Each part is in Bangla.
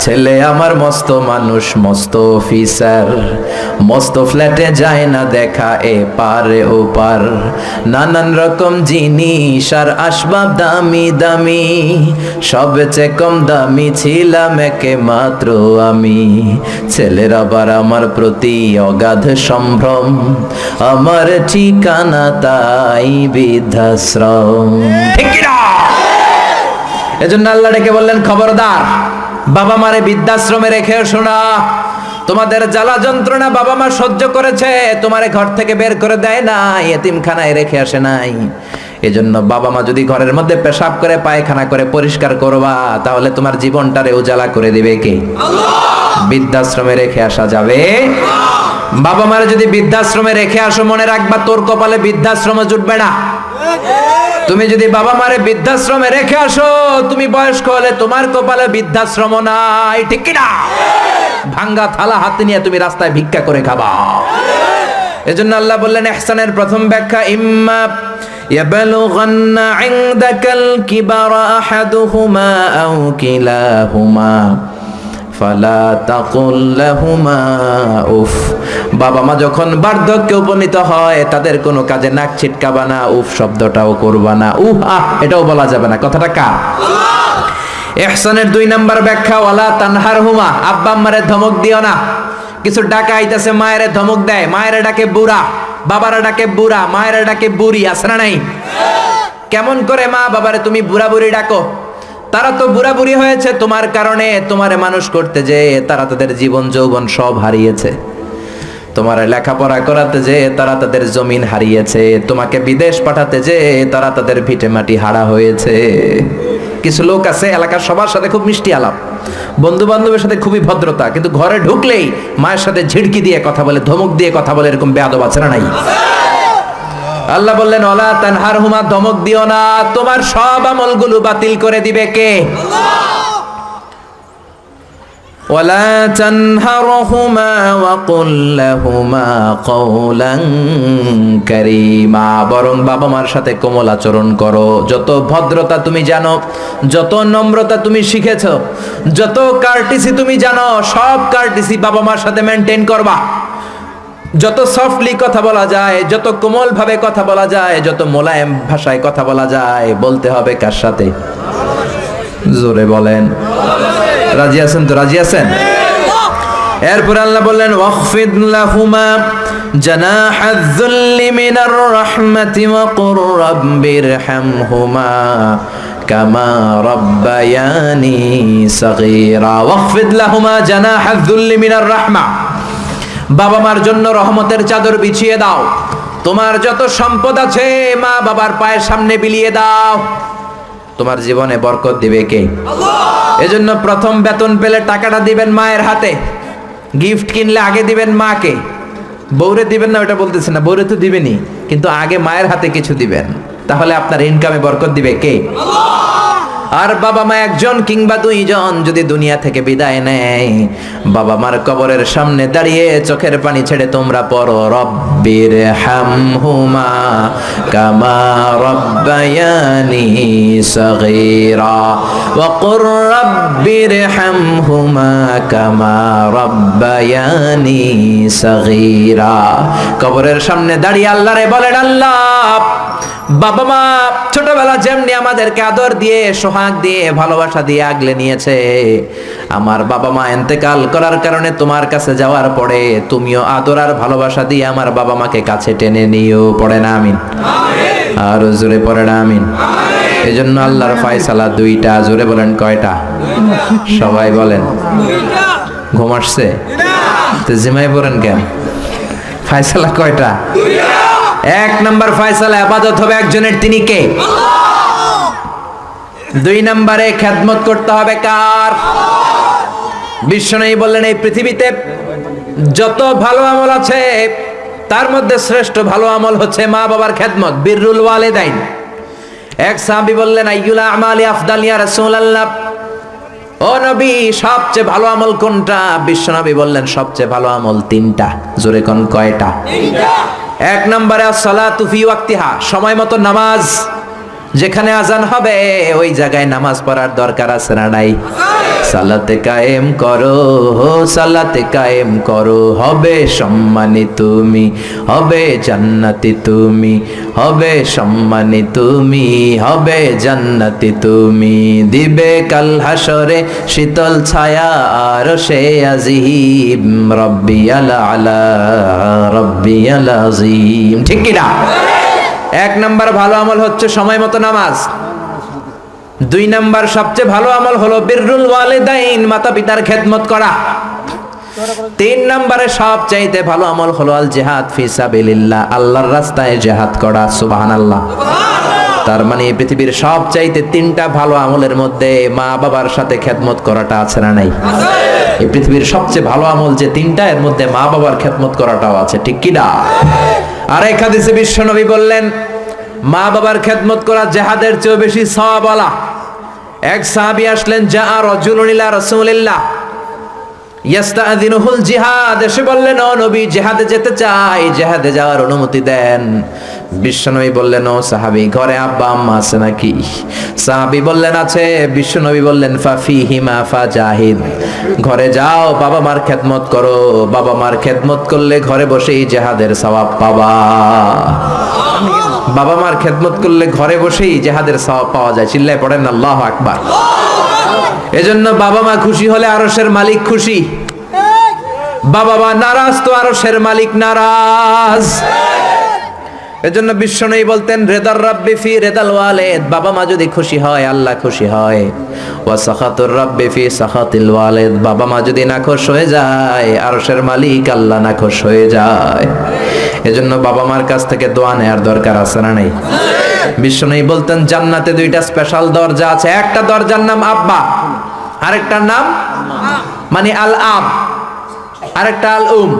ছেলে আমার মস্ত মানুষ, মস্ত অফিসার, মস্ত ফ্ল্যাটে যায় না দেখা এপারে ওপার, নানান রকম জিনিস আর আসবাব দামি দামি, সবচেয়ে কম দামি ছিলাম একে মাত্র আমি। ছেলের আবার আমার প্রতি অগাধ সম্ভ্রম, আমার ঠিকানা তাই বৃদ্ধাশ্রম। ঠিক কি না? এজন্য আল্লাহ ডেকে বললেন, খবরদার, বাবা মারে বৃদ্ধাশ্রমে রেখে এসো না। তোমাদের জ্বালা যন্ত্রণা বাবা মা সহ্য করেছে, তোমারে ঘর থেকে বের করে দেয় না, এতিমখানায় রেখে আসে নাই। এজন্য বাবা মা যদি ঘরের মধ্যে পেশাব করে, পায়খানা করে পরিষ্কার করবা, তাহলে তোমার জীবনটারে উজালা করে দিবে কে? আল্লাহ। বৃদ্ধাশ্রমে রেখে আসা যাবে? বাবা মারে যদি বৃদ্ধাশ্রমে রেখে আসো, মনে রাখবা তোর কপালে বৃদ্ধাশ্রমে জুটবে না। তুমি যদি বাবা মারে বৃদ্ধাশ্রমে রেখে আসো, তুমি বয়স্ক হলে তোমার কপালে বৃদ্ধাশ্রম নাই। ঠিক কি না? ভাঙ্গা থালা হাতে নিয়ে তুমি রাস্তায় ভিক্ষা করে খাবা। এজন্য আল্লাহ বললেন, ইহসানের প্রথম ব্যাখ্যা, ইম্মা ইয়াবলুগান্না ইনদাকাল কিবারা আহাদুহুমা আও কিলাহুমা ফালা তাকুল লাহুমা উফ। বাবা মা যখন বার্ধক্যে উপনীত হয়, তাদের কোনো কাজে নাক ছিটকাবা না, উফ শব্দটাও করবা না, উহ আহ এটাও বলা যাবে না। কথাটা কার? ইহসানের 2 নাম্বার ব্যাখ্যা, ওয়ালা তানহারহুমা, আব্বা আম্মারে ধমক দিও না। কিছু ডাকা আইতাছে, মায়েরে ধমক দেয়, মায়েরে ডাকে বুড়া, বাবারা ডাকে বুড়া, মায়েরা ডাকে বুড়ি, আছে না নাই? কেমন করে মা বাবারে তুমি বুড়া বুড়ি ডাকো? তারা তো বুড়া বুড়ি হয়েছে তোমার কারণে। তোমারে মানুষ করতে যে তারা তাদের জীবন যৌবন সব হারিয়েছে, তোমার লেখাপড়া করাতে যে তারা তাদের জমিন হারিয়েছে, তোমাকে বিদেশ পাঠাতে যে তারা তাদের ভিটে মাটি হারা হয়েছে। কিছু লোক আছে এলাকার সবার সাথে খুব মিষ্টি আলাপ, বন্ধু বান্ধবের সাথে খুবই ভদ্রতা, কিন্তু ঘরে ঢুকলেই মায়ের সাথে ঝিড়কি দিয়ে কথা বলে, ধমক দিয়ে কথা বলে, এরকম বেয়াদব আছে না নাই? আল্লাহ বললেন, ওয়ালা তানহারহুমা, ধমক দিও না, তোমার সব আমলগুলো বাতিল করে দিবে কে? আল্লাহ। ওয়ালা তানহারহুমা ওয়া কুল লাহুমা কওলান কারীমা, বরং বাবা মার সাথে কোমল আচরণ করো। যত ভদ্রতা তুমি জানো, যত নম্রতা তুমি শিখেছো, যত কার্টিসি তুমি জানো, সব কার্টিসি বাবা মার সাথে মেনটেন করবা। যত সফটলি কথা বলা যায়, যত কোমল ভাবে কথা বলা যায়, যত মোলায়েম ভাষায় কথা বলা যায়, বলতে হবে কার সাথে? জোরে বলেন, রাজি আছেন তো? রাজি আছেন? এরপর আল্লাহ বললেন, ওয়াখফিদ লাহুমা জানাহায যুল্লি মিনার রাহমাতি ওয়া কুর রাব্বিরহামহুমা কামা রাব্বায়ানি সাগীরা। ওয়াখফিদ লাহুমা জানাহায যুল্লি মিনার রাহমা, বাবা মার জন্য রহমতের চাদর বিছিয়ে দাও। তোমার যত সম্পদ আছে মা বাবার পায়ের সামনে বিলিয়ে দাও, তোমার জীবনে বরকত দিবে কে? আল্লাহ। এজন্য প্রথম বেতন পেলে টাকাটা দিবেন মায়ের হাতে, গিফট কিনলে আগে দিবেন মাকে। বউরে দিবেন না ওটা বলতেছে না, বউরে তো দিবেনই, কিন্তু আগে মায়ের হাতে কিছু দিবেন, তাহলে আপনার ইনকামে বরকত দিবে কে? আল্লাহ। আর বাবা মা একজন কিংবা 2 জন যদি দুনিয়া থেকে বিদায় নেয়, বাবা মার কবরের সামনে দাঁড়িয়ে চোখের পানি ছেড়ে তোমরা পড়ো, রব্বিরহামহুমা কামা রাব্বায়ানি সাগীরা ওয়া কুর রাব্বিরহামহুমা কামা রাব্বায়ানি সাগীরা। কবরের সামনে দাঁড়িয়ে আল্লাহরে বলেন, আল্লাহ, বাবা মা ছোটবেলা যেমনি আমাদেরকে আদর দিয়ে, সোহাগ দিয়ে, ভালোবাসা দিয়ে আগলে নিয়েছে, আমার বাবা মা ইন্তেকাল করার কারণে তোমার কাছে যাওয়ার পরে তুমিও আদর আর ভালোবাসা দিয়ে আমার বাবা মাকে কাছে টেনে নিও। পড়ে না আমিন? আর জোরে পড়ে না আমিন? এজন্য আল্লাহর ফয়সালা 2টা। জোরে বলেন, কয়টা? সবাই বলেন। ঘুম আসছে তো জিমাই পড়েন কেন? ফয়সালা কয়টা? 1 নাম্বার ফয়সালা, ইবাদত হবে একজনের, তিনি কে? আল্লাহ। 2 নম্বরে খেদমত করতে হবে কার? বিশ্বনবী বললেন, এই পৃথিবীতে যত ভালো আমল আছে তার মধ্যে শ্রেষ্ঠ ভালো আমল হচ্ছে মা বাবার খেদমত, বিররুল ওয়ালিদাইন। এক সাহাবী বললেন, আইয়ুল আমালি আফদাল ইয়া রাসূলুল্লাহ, ও নবী সবচেয়ে ভালো আমল কোনটা? বিশ্বনবী বললেন, সবচেয়ে ভালো আমল 3টা। জোরে কোন কয়টা? 3টা। 1 নম্বরে আসসালাতু ফি ওয়াক্তিহা, সময় মতো নামাজ। যেখানে আজান হবে ওই জায়গায় নামাজ পড়ার দরকার আছে না নাই? সালাতে কায়েম করো, সালাতে কায়েম করো, হবে সম্মানী তুমি, হবে জান্নাতি তুমি, হবে সম্মানী তুমি, হবে জান্নাতি তুমি। দিবে কাল হাসরে শীতল ছায়া আর সে আজিম, রব্বিয়াল আলা রব্বিয়াল আযীম। ঠিক কি না? এক নাম্বার ভালো আমল হচ্ছে সময় মতো নামাজ। দুই নাম্বার সবচেয়ে ভালো আমল হলো বিররুল ওয়ালিদাইন, মাতা পিতার খেদমত করা। তিন নম্বরে সবচাইতে ভালো আমল হলো আল জিহাদ ফি সাবিলিল্লাহ, আল্লাহর রাস্তায় জিহাদ করা। সুবহানাল্লাহ। তার মানে এই পৃথিবীর সবচাইতে তিনটা ভালো আমলের মধ্যে মা বাবার সাথে খেদমত করাটা আছে না নাই? এই পৃথিবীর সবচেয়ে ভালো আমল যে তিনটা, এর মধ্যে মা বাবার খেদমত করাটাও আছে। ঠিক কি না? আর এক হাদিসে বিশ্বনবী বললেন মা বাবার খেদমত করা জিহাদের চেয়ে বেশি সওয়াবওয়ালা। এক সাহাবী আসলেন, যা রাজুলুন ইলা রাসূলিল্লাহ ইয়াস্তাযিনুহুল জিহাদ, এসে বললেন ও নবী জিহাদে যেতে চাই, জিহাদে যাওয়ার অনুমতি দেন। বিশ্বনবী বললেন ও সাহাবী ঘরে আব্বা আম্মা আছে নাকি? সাহাবী বললেন আছে। বিশ্বনবী বললেন ফাফিহিমা ফাজাহিদ, ঘরে যাও বাবা মার খেদমত করো, বাবা মার খেদমত করলে ঘরে বসেই জিহাদের সওয়াব পাবা। বাবা মার খেদমত করলে ঘরে বসেই জিহাদের সওয়াব পাওয়া যায়। চিল্লায় পড়েন আল্লাহু আকবার। এজন্য বাবা মা খুশি হলে আরশের মালিক খুশি, বাবা মা নারাজ তো আরশের মালিক নারাজ। এজন্য বিশ্বনবী বলতেন রেদার রাব্বি ফি রেদাল ওয়ালিদ, বাবা মা যদি খুশি হয় আল্লাহ খুশি হয়। ওয়া সাখাতুর রাব্বি ফি সাখাতিল ওয়ালিদ, বাবা মা যদি নাখোশ হয়ে যায় আরশের মালিক আল্লাহ নাখোশ হয়ে যায়। এজন্য বাবা মার কাছ থেকে দোয়া নেওয়ার দরকার আছে না নাই? বিশ্বনবী বলতেন জান্নাতে দুইটা স্পেশাল দরজা আছে, একটা দরজার নাম আব্বা, আরেকটার নাম মানে আল আব, আরেকটা আল উম।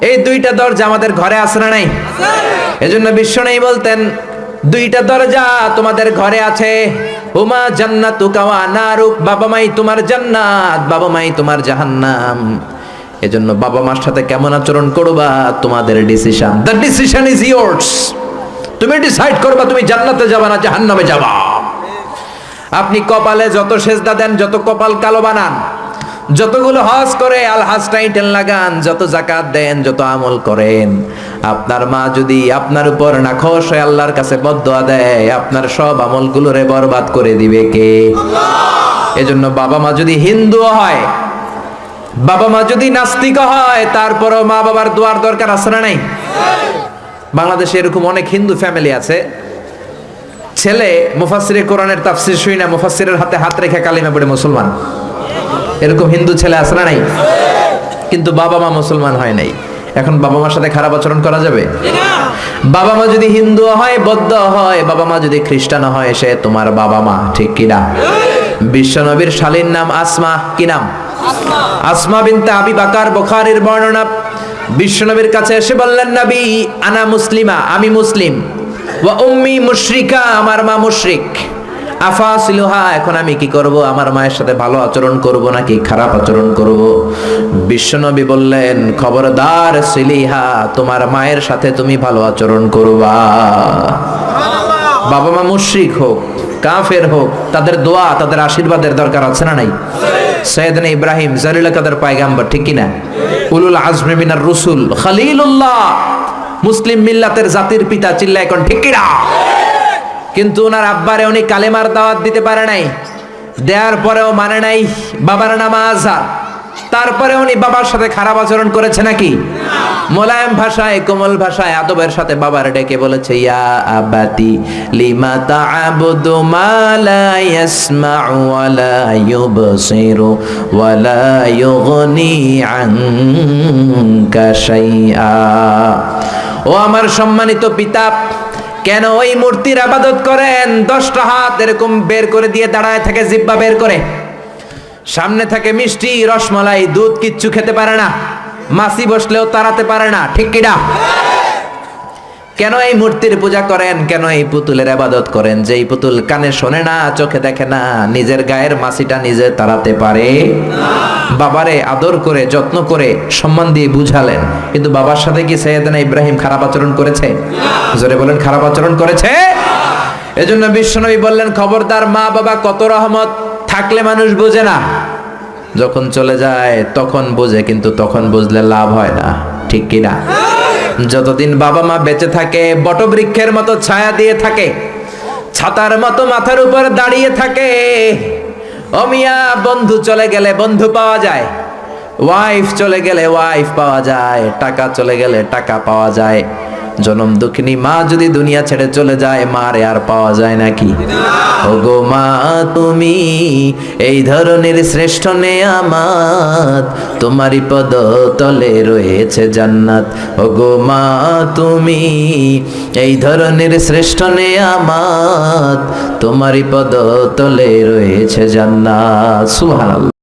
এই দুইটা দরজা আমাদের ঘরে আছে না নাই? এজন্য বিশ্বনবী বলতেন দুইটা দরজা তোমাদের ঘরে আছে, হুমা জান্নাতুকা ওয়া নারুক, বাবা মাই তোমার জান্নাত, বাবা মাই তোমার জাহান্নাম। এজন্য বাবা মার সাথে কেমন আচরণ করবা তোমাদের decision, the decision is yours. তুমি ডিসাইড করবা তুমি জান্নাতে যাবা না জাহান্নামে যাবা। আপনি কপালে যত সেজদা দেন, যত কপাল কালো বানান, যতগুলো হজ করে আল হজ টাইটেল লাগান, যত যাকাত দেন, যত আমল করেন, আপনার মা যদি আপনার উপর নাখোশ হয়ে আল্লাহর কাছে বদদোয়া দেয়, আপনার সব আমলগুলোরে বরবাদ করে দিবে কে? আল্লাহ। এজন্য বাবা মা যদি হিন্দু হয়, বাবা মা যদি নাস্তিক হয়, তারপরও মা বাবার দোয়ার দরকার আছে না নাই? বাংলাদেশে এরকম অনেক হিন্দু ফ্যামিলি আছে, ছেলে মুফাসসিরে কোরআনের তাফসীর শুই না, মুফাসসিরের হাতে হাত রেখে কালিমা পড়ে মুসলমান। এরকম হিন্দু ছেলে আছে না নাই? কিন্তু বাবা মা মুসলমান হয় নাই। এখন বাবা মার সাথে খারাপ আচরণ করা যাবে? বাবা মা যদি হিন্দু হয়, বৌদ্ধ হয়, বাবা মা যদি খ্রিস্টান হয়, সে তোমার বাবা মা। ঠিক কি না? বিশ্বনবীর শালীর নাম আসমা। কি নাম? আসমা বিনতে আবি বকর, বুখারীর বর্ণনা। বিশ্বনবীর কাছে এসে বললেন নবী আনা মুসলিমা, আমি মুসলিম, ওয়া উম্মি মুশরিকা, আমার মা মুশরিক, আফাসিলুহা, এখন আমি কি করব? আমার মায়ের সাথে ভালো আচরণ করব নাকি খারাপ আচরণ করব? বিশ্বনবী বললেন খবরদার সিলিহা, তোমার মায়ের সাথে তুমি ভালো আচরণ করবা। বাবা মা মুশরিক হোক, কাফের হোক, তাদের দোয়া, তাদের আশীর্বাদের দরকার আছে না নাই? সাইয়েদনা ইব্রাহিম জালিল কাদের পয়গাম্বর, ঠিক কি না? উলুল আজমি মিনার রুসুল, খলিলুল্লাহ, মুসলিম মিল্লাতের জাতির পিতা। চিল্লায় এখন ঠিক কি না? কিন্তু ওনার আব্বারে উনি কালেমার দাওয়াত দিতে পারে নাই, দেওয়ার পরেও মানে নাই বাবার নাম আজহার। তারপরে উনি বাবার সাথে খারাপ আচরণ করেছে নাকি? মোলায়েম ভাষায়, কোমল ভাষায়, আদবের সাথে বাবার ডেকে বলেছে ইয়া আবাতি লিমা তা'বুদু মা লা ইয়াসমা'ু ওয়া লা ইউবসিরু ওয়া লা ইউগনি আনকা শাইআ। ও আমার সম্মানিত পিতা, কেন ওই মূর্তির ইবাদত করেন? 10টা হাত এরকম বের করে দিয়ে দাঁড়ায় থাকে, জিহ্বা বের করে, সামনে থাকে মিষ্টি, রসমালাই, দুধ, কিচ্ছু খেতে পারে না, মাছি বসলেও তাড়াতে পারে না। ঠিক কি না? কেন এই মূর্তির পূজা করেন? কেন এই পুতুলের ইবাদত করেন? যে এই পুতুল কানে শোনে না, চোখে দেখে না, নিজের গায়ের মাছিটা নিজে তাড়াতে পারে না। বাবারে আদর করে, যত্ন করে, সম্মান দিয়ে বুঝালেন, কিন্তু বাবার সাথে কি সাইয়েদনা ইব্রাহিম খারাপ আচরণ করেছে? জোরে বলেন, খারাপ আচরণ করেছে? এজন্য বিশ্বনবী বললেন, খবরদার, মা বাবা কত রহমত, থাকলে মানুষ বোঝে না, যখন চলে যায় তখন বোঝে, কিন্তু তখন বুঝলে লাভ হয় না, ঠিক কিনা? যতদিন বাবা মা বেঁচে থাকে বটবৃক্ষের মতো ছায়া দিয়ে থাকে, ছাতার মতো মাথার উপর দাঁড়িয়ে থাকে। ও মিয়া, বন্ধু চলে গেলে বন্ধু পাওয়া যায়, ওয়াইফ চলে গেলে ওয়াইফ পাওয়া যায়, টাকা চলে গেলে টাকা পাওয়া যায়। জনম দুঃখিনী মা যদি দুনিয়া ছেড়ে চলে যায়, মারে আর পাওয়া যায় নাকি? ওগো মা তুমি এই ধরনের শ্রেষ্ঠ নেয়ামত, তোমারই পদ তলে রয়েছে জান্নাত। ওগো মা তুমি এই ধরনের শ্রেষ্ঠ নেয়ামত, তোমারই পদ তলে রয়েছে জান্নাত। সুবহানাল্লাহ।